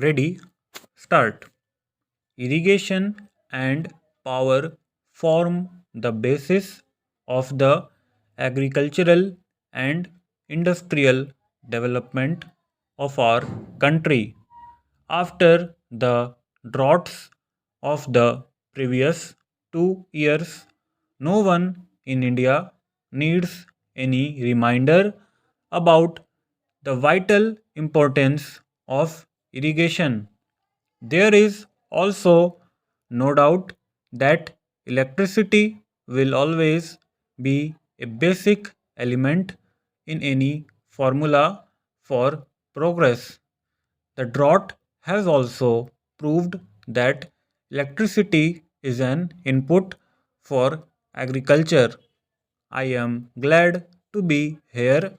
Ready? Start. Irrigation and power form the basis of the agricultural and industrial development of our country. After the droughts of the previous 2 years, no one in India needs any reminder about the vital importance of irrigation. There is also no doubt that electricity will always be a basic element in any formula for progress. The drought has also proved that electricity is an input for agriculture. I am glad to be here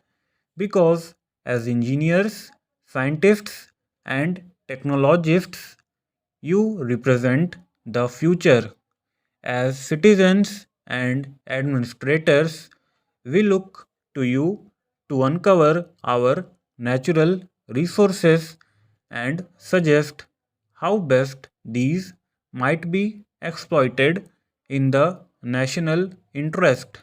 because, as engineers, scientists, and technologists, you represent the future. As citizens and administrators, we look to you to uncover our natural resources and suggest how best these might be exploited in the national interest.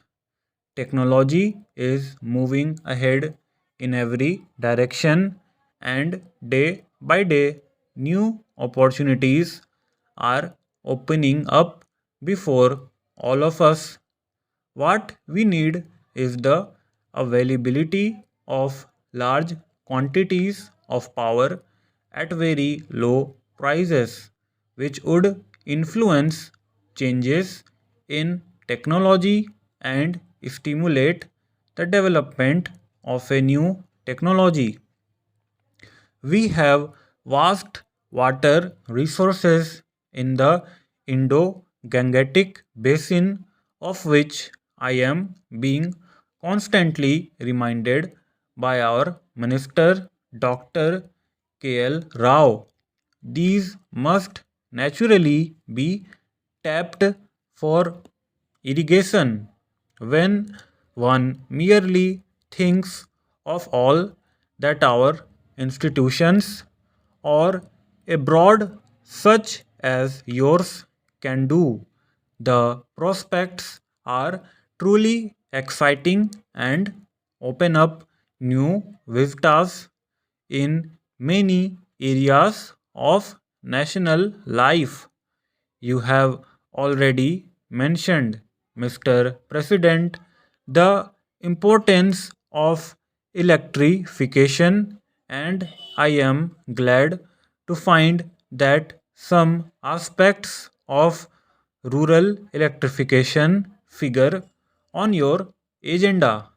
Technology is moving ahead in every direction, and day by day, new opportunities are opening up before all of us. What we need is the availability of large quantities of power at very low prices, which would influence changes in technology and stimulate the development of a new technology. We have vast water resources in the Indo Gangetic Basin, of which I am being constantly reminded by our Minister Dr. K.L. Rao. These must naturally be tapped for irrigation. When one merely thinks of all that our institutions or a broad such as yours can do, the prospects are truly exciting and open up new vistas in many areas of national life. You have already mentioned, Mr. President, the importance of electrification, and I am glad to find that some aspects of rural electrification figure on your agenda.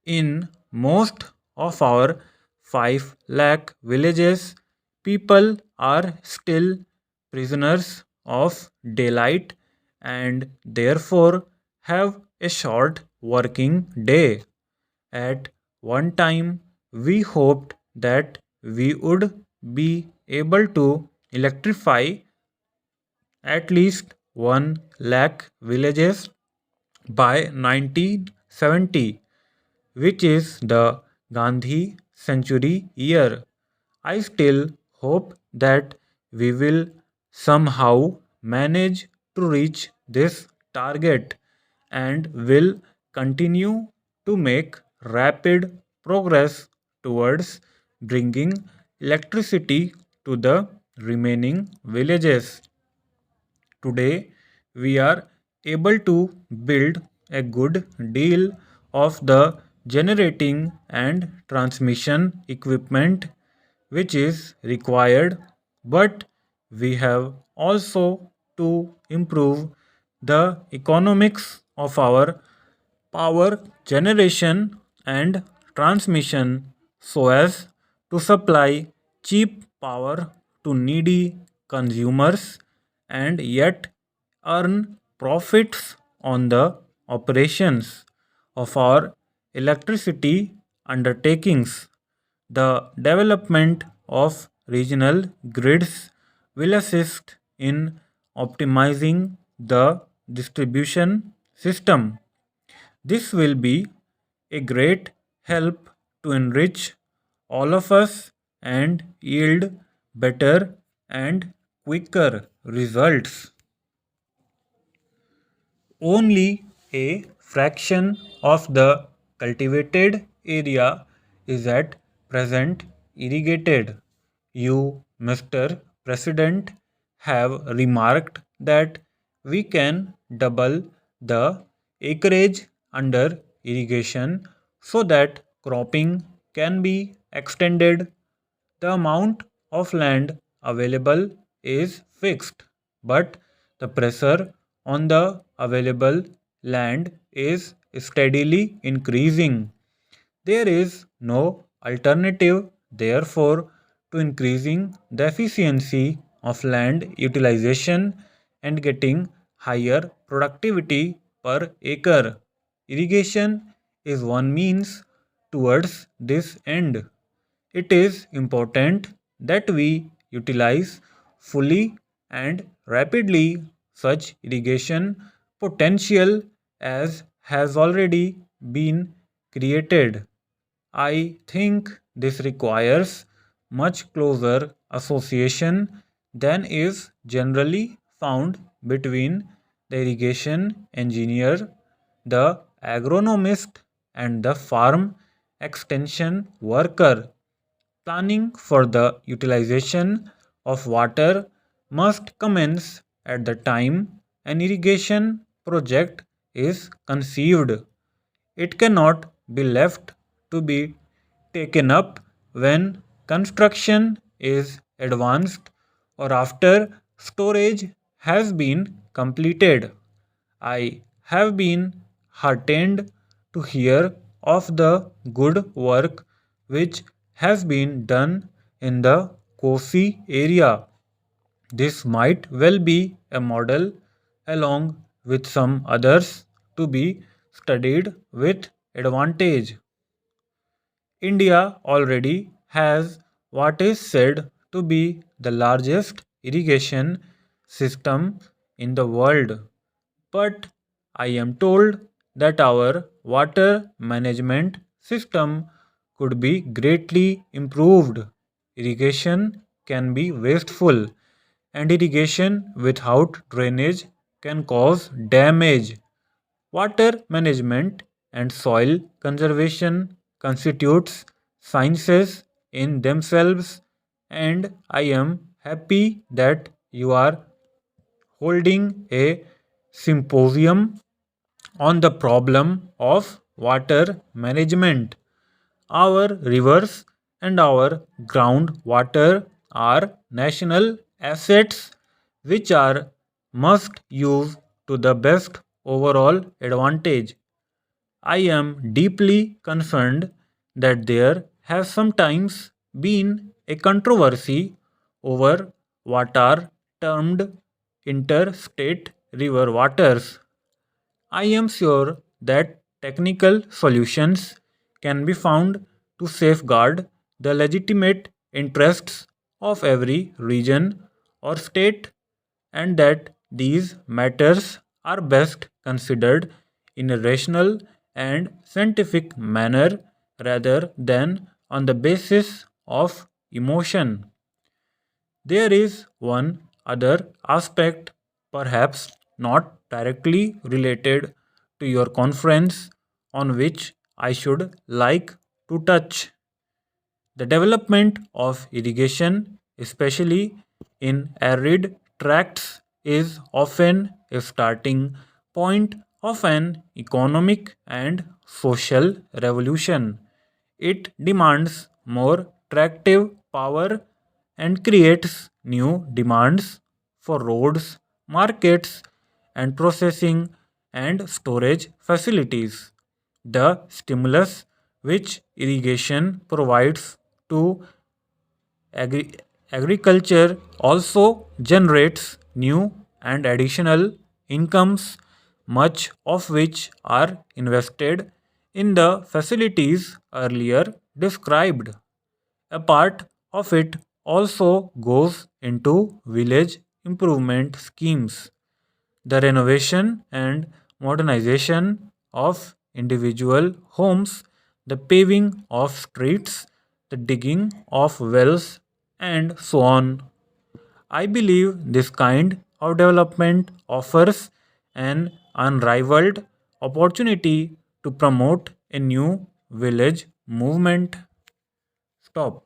In most of our 5 lakh villages, people are still prisoners of daylight and therefore have a short working day. At one time, we hoped that we would be able to electrify at least 1 lakh villages by 1970, which is the Gandhi century year. I still hope that we will somehow manage to reach this target and will continue to make rapid progress towards bringing electricity to the remaining villages. Today, we are able to build a good deal of the generating and transmission equipment which is required, but we have also to improve the economics of our power generation and transmission so as to supply cheap power to needy consumers and yet earn profits on the operations of our electricity undertakings. The development of regional grids will assist in optimizing the distribution system. This will be a great help to enrich all of us and yield better and quicker results. Only a fraction of the cultivated area is at present irrigated. You, Mr. President, have remarked that we can double the acreage under irrigation so that cropping can be extended. The amount of land available is fixed, but the pressure on the available land is steadily increasing. There is no alternative, therefore, to increasing the efficiency of land utilization and getting higher productivity per acre. Irrigation is one means towards this end. It is important that we utilize fully and rapidly such irrigation potential as has already been created. I think this requires much closer association than is generally found between the irrigation engineer, the agronomist, and the farm extension worker. Planning for the utilization of water must commence at the time an irrigation project is conceived. It cannot be left to be taken up when construction is advanced or after storage has been completed. I have been heartened to hear of the good work which has been done in the Kosi area. This might well be a model along with some others to be studied with advantage. India already has what is said to be the largest irrigation system in the world. But I am told that our water management system could be greatly improved. Irrigation can be wasteful, and irrigation without drainage can cause damage. Water management and soil conservation constitutes sciences in themselves, and I am happy that you are holding a symposium on the problem of water management. Our rivers and our groundwater are national assets which are must use to the best overall advantage. I am deeply concerned that there has sometimes been a controversy over what are termed interstate river waters. I am sure that technical solutions can be found to safeguard the legitimate interests of every region or state, and that these matters are best considered in a rational and scientific manner rather than on the basis of emotion. There is one other aspect, perhaps not directly related to your conference, on which I should like to touch. The development of irrigation, especially in arid tracts, is often a starting point of an economic and social revolution. It demands more tractive power and creates new demands for roads, markets, and processing and storage facilities. The stimulus which irrigation provides to agri- agriculture also generates new and additional incomes, much of which are invested in the facilities earlier described. A part of it also goes into village improvement schemes, the renovation and modernization of individual homes, the paving of streets, the digging of wells, and so on. I believe this kind of development offers an unrivaled opportunity to promote a new village movement. Stop.